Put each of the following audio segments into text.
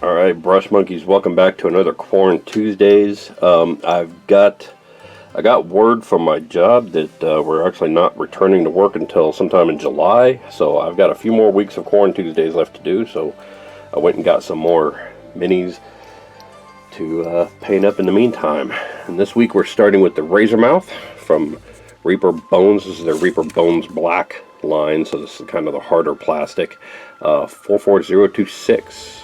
Alright, Brush Monkeys, welcome back to another Quaran-Tuesdays. I got word from my job that we're actually not returning to work until sometime in July, so I've got a few more weeks of Quaran-Tuesdays left to do, so I went and got some more minis to paint up in the meantime. And this week we're starting with the Razormouth from Reaper Bones. This is their Reaper Bones Black line, so this is kind of the harder plastic. 44026.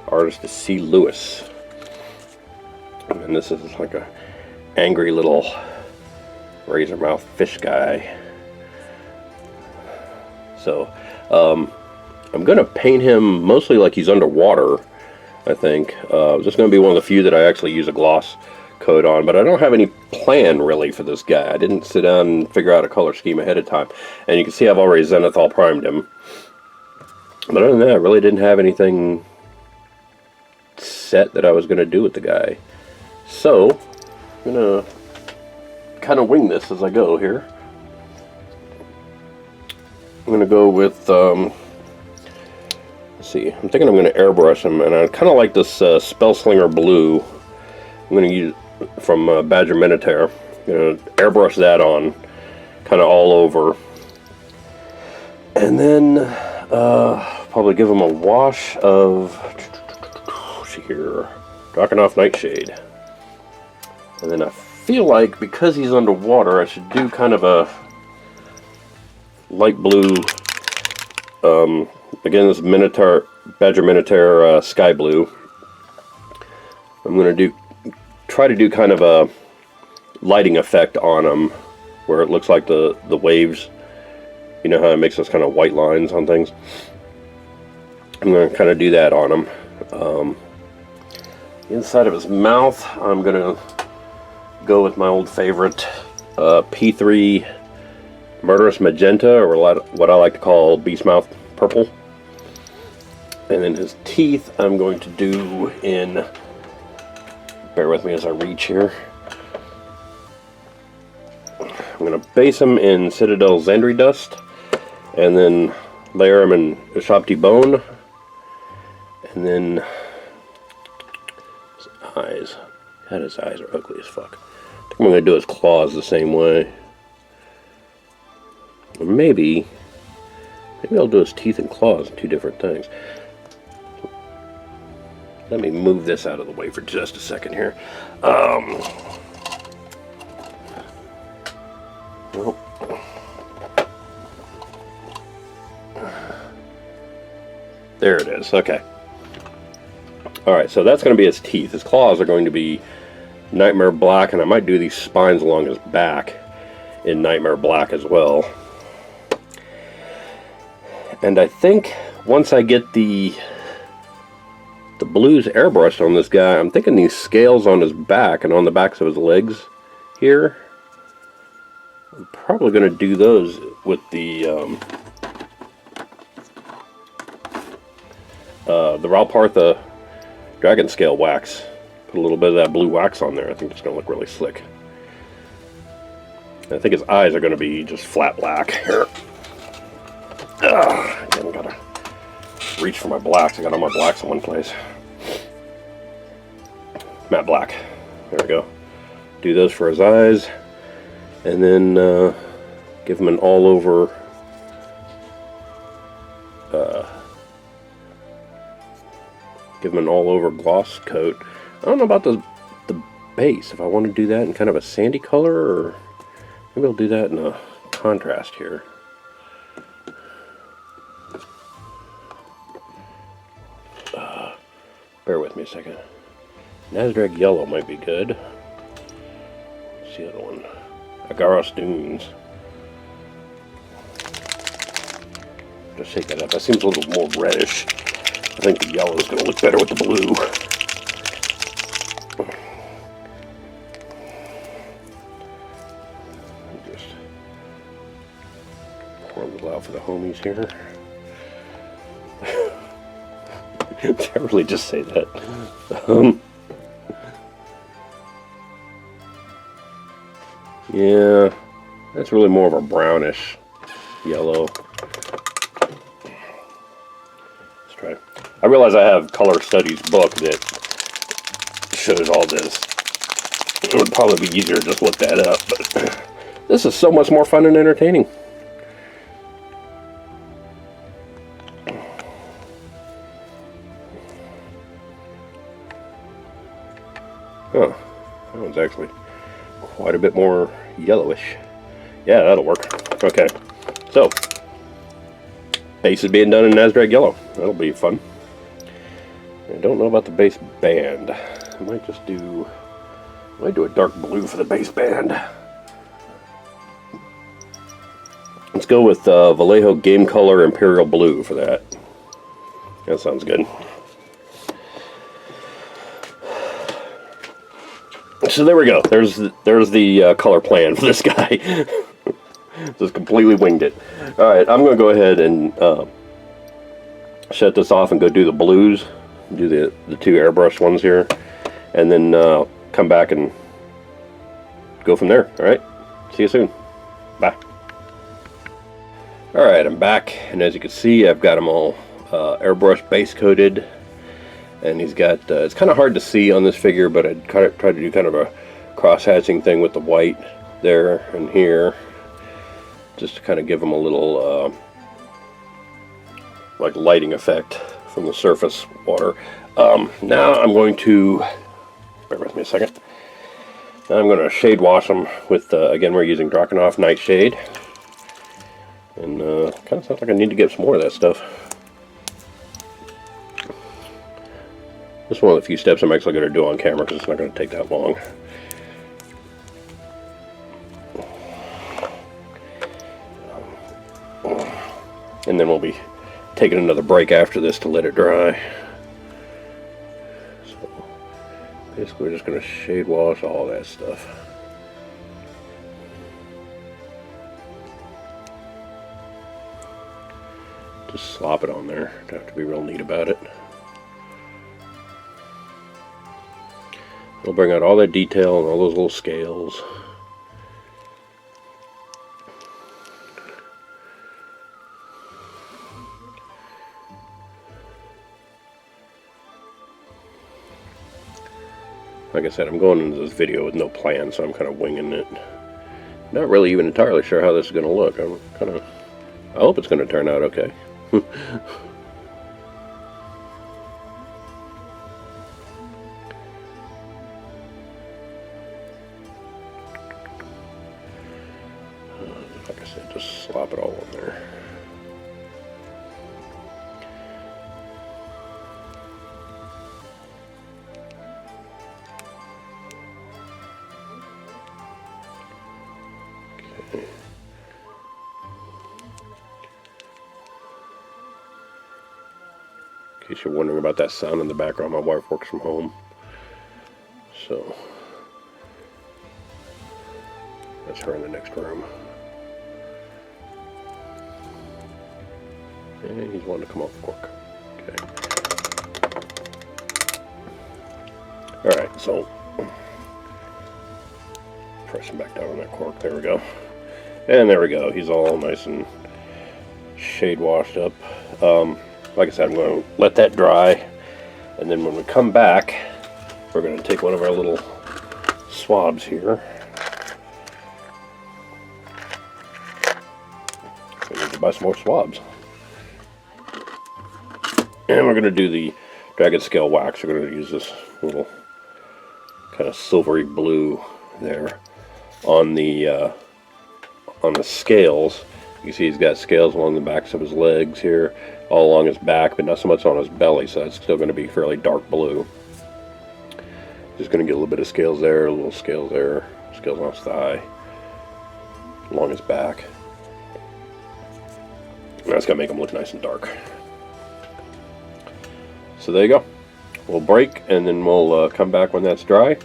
Artist is C. Lewis. And this is like a angry little Razormouth fish guy. So, I'm going to paint him mostly like he's underwater, I think. This is going to be one of the few that I actually use a gloss coat on, but I don't have any plan really for this guy. I didn't sit down and figure out a color scheme ahead of time. And you can see I've already zenithal primed him. But other than that, I really didn't have anything set that I was going to do with the guy. So, I'm going to kind of wing this as I go here. I'm going to go with, let's see, I'm thinking I'm going to airbrush him, and I kind of like this Spellslinger Blue. I'm going to use from Badger Minotaur. I'm going to airbrush that on, kind of all over. And then, probably give him a wash of here, Drakenhof Nightshade. And then I feel like because he's underwater, I should do kind of a light blue. Again, this Minotaur, Badger Minotaur Sky Blue. I'm going to try to do kind of a lighting effect on him, where it looks like the waves. You know how it makes those kind of white lines on things. I'm going to kind of do that on him. Inside of his mouth, I'm going to go with my old favorite P3 Murderous Magenta, or what I like to call Beastmouth Purple. And then his teeth, I'm going to do in, bear with me as I reach here, I'm going to base him in Citadel Zandri Dust, and then layer him in Ushabti Bone, and then eyes. God, his eyes are ugly as fuck. I think I'm going to do his claws the same way. Or maybe I'll do his teeth and claws, two different things. Let me move this out of the way for just a second here. Well, there it is. Okay. Alright, so that's going to be his teeth. His claws are going to be Nightmare Black, and I might do these spines along his back in Nightmare Black as well. And I think once I get the blues airbrushed on this guy, I'm thinking these scales on his back and on the backs of his legs here, I'm probably going to do those with the Ralpartha Dragon Scale wax. Put a little bit of that blue wax on there. I think it's going to look really slick. I think his eyes are going to be just flat black here. Again, gotta reach for my blacks. I got all my blacks in one place. Matte black. There we go. Do those for his eyes, and then give him an all-over gloss coat. I don't know about the base, if I want to do that in kind of a sandy color, or maybe I'll do that in a contrast here. Bear with me a second. Nazdrag Yellow might be good. What's the other one? Agaros Dunes. Just shake that up. That seems a little more reddish. I think the yellow is going to look better with the blue. Just pour a little out for the homies here. Did I really just say that? Yeah, that's really more of a brownish yellow. Let's try. I realize I have Color Studies book that shows all this. It would probably be easier to just look that up, but this is so much more fun and entertaining. Huh, that one's actually quite a bit more yellowish. Yeah, that'll work. Okay, so base is being done in Nasdaq yellow. That'll be fun. I don't know about the base band. I might just do, a dark blue for the base band. Let's go with Vallejo Game Color Imperial Blue for that. That sounds good. So there we go. There's the color plan for this guy. Just completely winged it. All right, I'm going to go ahead and shut this off and go do the blues. Do the two airbrush ones here, and then come back and go from there. All right, see you soon. Bye. All right, I'm back, and as you can see, I've got them all airbrush base coated, and he's got. It's kind of hard to see on this figure, but I tried to do kind of a cross hatching thing with the white there and here, just to kind of give him a little like lighting effect from the surface water. Now I'm going to, bear with me a second, now I'm going to shade wash them with, again, we're using Drakenhof Nightshade, and kind of sounds like I need to get some more of that stuff. This is one of the few steps I'm actually going to do on camera because it's not going to take that long. And then we'll be taking another break after this to let it dry. So basically we're just going to shade wash all that stuff. Just slop it on there. Don't have to be real neat about it. We'll bring out all that detail and all those little scales. Like I said, I'm going into this video with no plan, so I'm kind of winging it. Not really even entirely sure how this is going to look. I hope it's going to turn out okay. Like I said, just slop it all on there. In case you're wondering about that sound in the background, my wife works from home, so that's her in the next room. And he's wanting to come off the cork. Okay. Alright, so press him back down on that cork. There we go. And there we go. He's all nice and shade washed up. Like I said, I'm going to let that dry, and then when we come back, we're going to take one of our little swabs here. We need to buy some more swabs. And we're going to do the Dragon Scale wax. We're going to use this little kind of silvery blue there on the scales. You can see he's got scales along the backs of his legs here, all along his back, but not so much on his belly, so it's still going to be fairly dark blue. Just going to get a little bit of scales there, a little scales there, scales on his thigh, along his back. And that's going to make him look nice and dark. So there you go. We'll break, and then we'll come back when that's dry,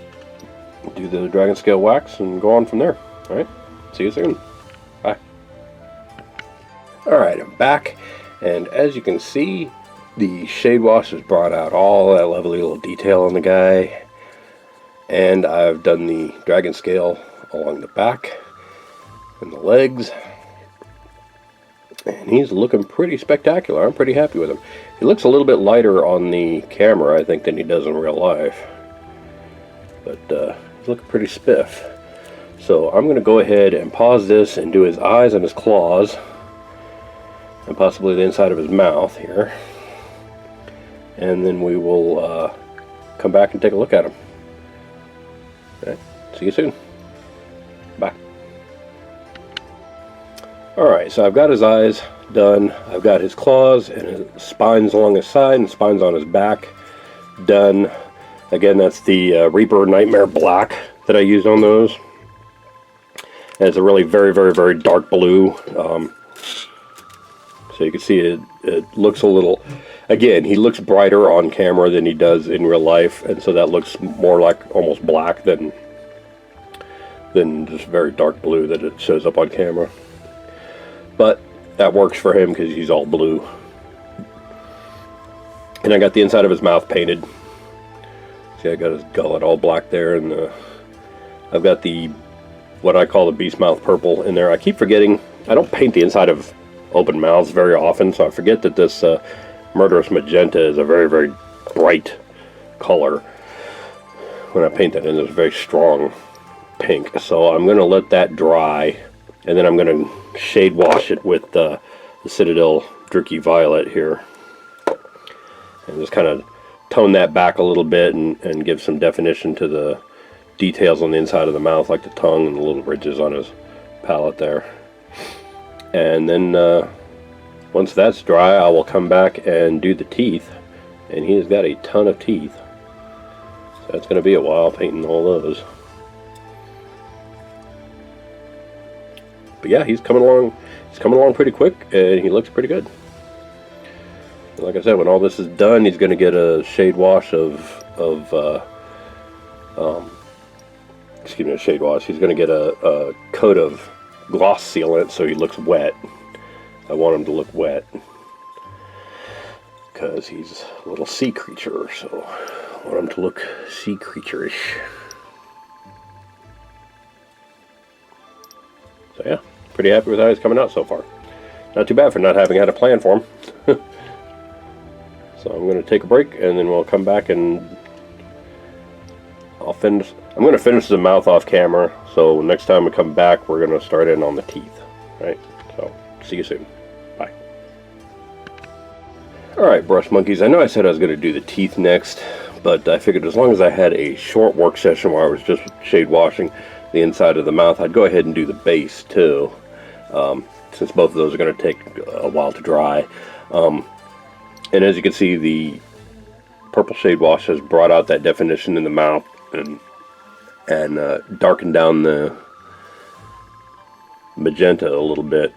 do the Dragon Scale wax, and go on from there. Alright, see you soon. Bye. Alright, I'm back, and as you can see, the shade wash has brought out all that lovely little detail on the guy, and I've done the Dragon Scale along the back and the legs, And he's looking pretty spectacular. I'm pretty happy with him. He looks a little bit lighter on the camera, I think, than he does in real life. But he's looking pretty spiff. So I'm going to go ahead and pause this and do his eyes and his claws. And possibly the inside of his mouth here. And then we will come back and take a look at him. Okay, see you soon. Bye. Alright, so I've got his eyes done. I've got his claws and his spines along his side and spines on his back done. Again, that's the Reaper Nightmare Black that I used on those. And it's a really very, very, very dark blue. So you can see it looks a little, again, he looks brighter on camera than he does in real life. And so that looks more like almost black than just very dark blue that it shows up on camera. But that works for him because he's all blue. And I got the inside of his mouth painted. See, I got his gullet all black there, and I've got the, what I call the beast mouth purple in there. I keep forgetting, I don't paint the inside of open mouths very often, so I forget that this murderous magenta is a very, very bright color. When I paint that in, it's a very strong pink. So I'm going to let that dry, and then I'm going to shade wash it with the Citadel Druchii Violet here. And just kind of tone that back a little bit and give some definition to the details on the inside of the mouth, like the tongue and the little ridges on his palate there. And then once that's dry, I will come back and do the teeth. And he's got a ton of teeth. So that's going to be a while painting all those. But yeah, he's coming along. He's coming along pretty quick, and he looks pretty good. And like I said, when all this is done, he's going to get a shade wash excuse me, a shade wash. He's going to get a coat of gloss sealant so he looks wet. I want him to look wet because he's a little sea creature, so I want him to look sea creature-ish. So yeah, pretty happy with how he's coming out so far. Not too bad for not having had a plan for him. So I'm going to take a break, and then we'll come back and I'll finish. I'm going to finish the mouth off camera, so next time we come back, we're going to start in on the teeth. Right? So, see you soon. Bye. Alright, brush monkeys. I know I said I was going to do the teeth next, but I figured as long as I had a short work session where I was just shade washing the inside of the mouth, I'd go ahead and do the base too, since both of those are going to take a while to dry. And as you can see, the purple shade wash has brought out that definition in the mouth and darkened down the magenta a little bit,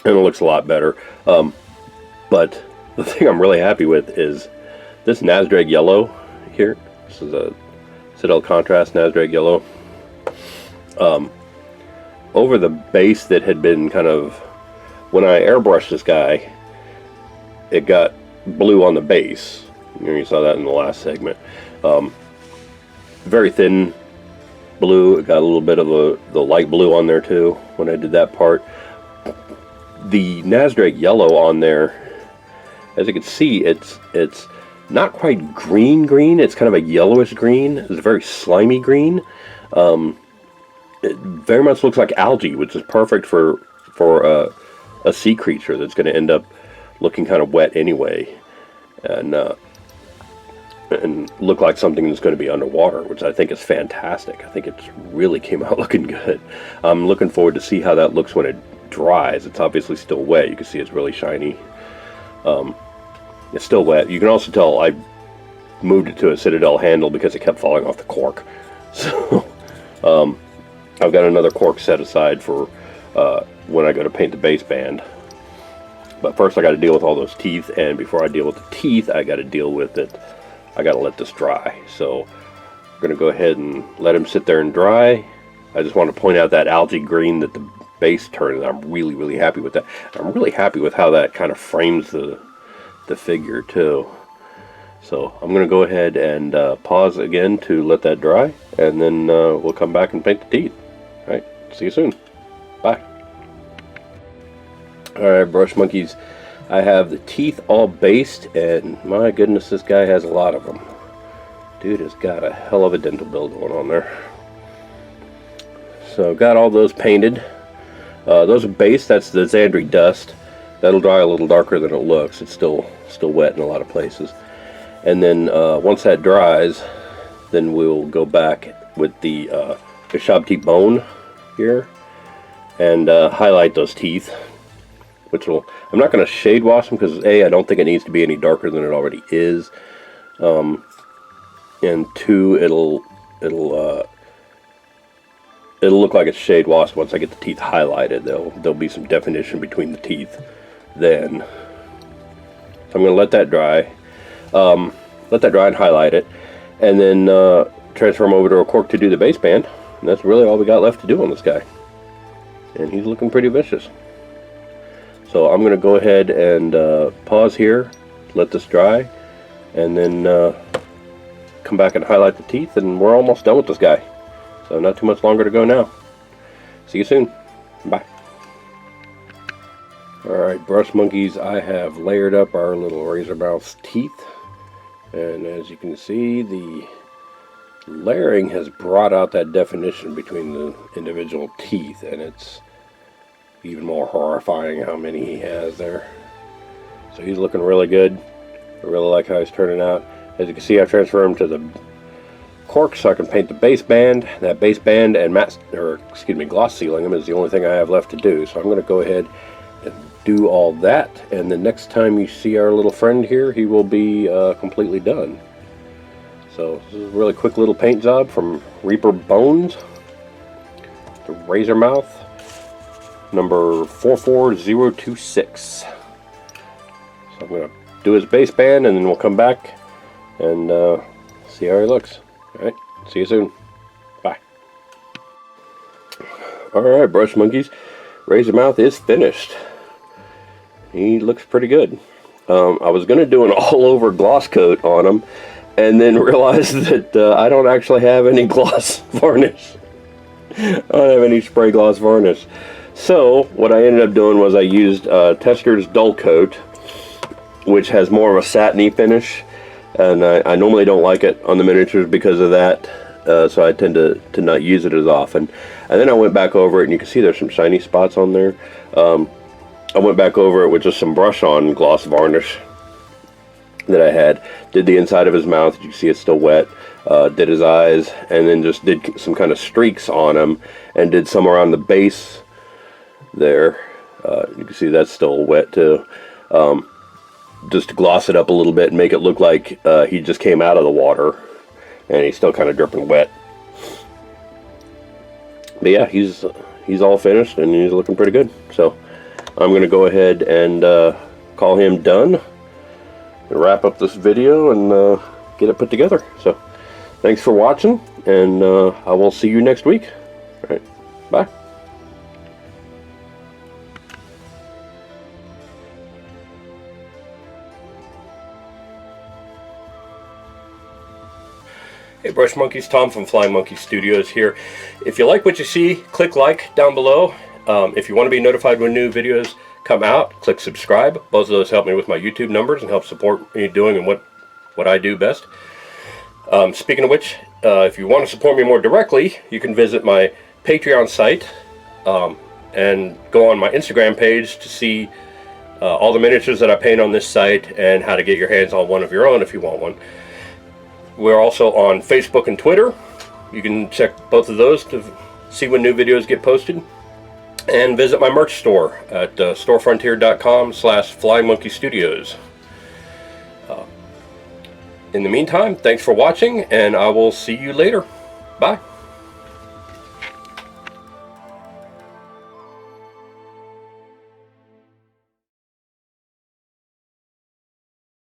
and it looks a lot better. But the thing I'm really happy with is this Nazdrag yellow here. This is a Citadel Contrast Nazdrag yellow. Over the base that had been kind of, when I airbrushed this guy, it got blue on the base. You saw that in the last segment. Very thin blue. It got a little bit of the light blue on there too when I did that part. The Nazdrag yellow on there, as you can see, it's not quite green. It's kind of a yellowish green. It's a very slimy green. It very much looks like algae, which is perfect for a sea creature that's going to end up looking kind of wet anyway, and look like something that's going to be underwater, which I think is fantastic. I think it really came out looking good. I'm looking forward to see how that looks when it dries. It's obviously still wet. You can see it's really shiny. It's still wet. You can also tell I moved it to a Citadel handle because it kept falling off the cork. So I've got another cork set aside for when I go to paint the base band. But first I got to deal with all those teeth, and before I deal with the teeth, I got to deal with it. I got to let this dry. So I'm going to go ahead and let him sit there and dry. I just want to point out that algae green that the base turned. I'm really, really happy with that. I'm really happy with how that kind of frames the figure too. So I'm going to go ahead and pause again to let that dry, and then we'll come back and paint the teeth. All right, see you soon. Bye. Alright, brush monkeys. I have the teeth all based, and my goodness, this guy has a lot of them. Dude has got a hell of a dental build going on there. So got all those painted. Those are based. That's the Xandri dust. That'll dry a little darker than it looks. It's still wet in a lot of places. And then once that dries, then we'll go back with the Shabti bone here and highlight those teeth. Which will, I'm not going to shade wash them because A, I don't think it needs to be any darker than it already is. And two, it'll look like it's shade washed once I get the teeth highlighted. There'll be some definition between the teeth then. So I'm going to let that dry. And highlight it, and then transfer them over to a cork to do the base band. And that's really all we got left to do on this guy. And he's looking pretty vicious. So I'm going to go ahead and pause here, let this dry, and then come back and highlight the teeth, and we're almost done with this guy. So not too much longer to go now. See you soon. Bye. Alright, brush monkeys, I have layered up our little Razormouth's teeth. And as you can see, the layering has brought out that definition between the individual teeth, and it's even more horrifying how many he has there. So he's looking really good. I really like how he's turning out. As you can see, I transfer him to the cork so I can paint the base band. That base band and gloss sealing him is the only thing I have left to do. So I'm going to go ahead and do all that, and the next time you see our little friend here, he will be completely done. So this is a really quick little paint job from Reaper Bones, the Razormouth, number 44026. So I'm going to do his base band, and then we'll come back and see how he looks. Alright, see you soon. Bye. Alright, brush monkeys, Razormouth is finished. He looks pretty good. I was going to do an all-over gloss coat on him, and then realized that I don't actually have any gloss varnish. I don't have any spray gloss varnish. So what I ended up doing was I used Testor's Dull Coat, which has more of a satiny finish, and I normally don't like it on the miniatures because of that, so I tend to not use it as often. And then I went back over it, and you can see there's some shiny spots on there. I went back over it with just some brush-on gloss varnish that I had. Did the inside of his mouth, you can see it's still wet. Did his eyes, and then just did some kind of streaks on him, and did some around the base there. You can see that's still wet too. Just to gloss it up a little bit and make it look like he just came out of the water, and he's still kind of dripping wet. But yeah, he's all finished, and he's looking pretty good. So I'm going to go ahead and call him done and wrap up this video and get it put together. So thanks for watching, and I will see you next week. All right, bye. Hey Brush Monkeys, Tom from Flying Monkey Studios here. If you like what you see, click like down below. If you want to be notified when new videos come out, click subscribe. Both of those help me with my YouTube numbers and help support me doing and what I do best. Speaking of which, if you want to support me more directly, you can visit my Patreon site and go on my Instagram page to see all the miniatures that I paint on this site and how to get your hands on one of your own if you want one. We're also on Facebook and Twitter. You can check both of those to see when new videos get posted. And visit my merch store at storefrontier.com/flyingmonkeystudios. In the meantime, thanks for watching, and I will see you later. Bye.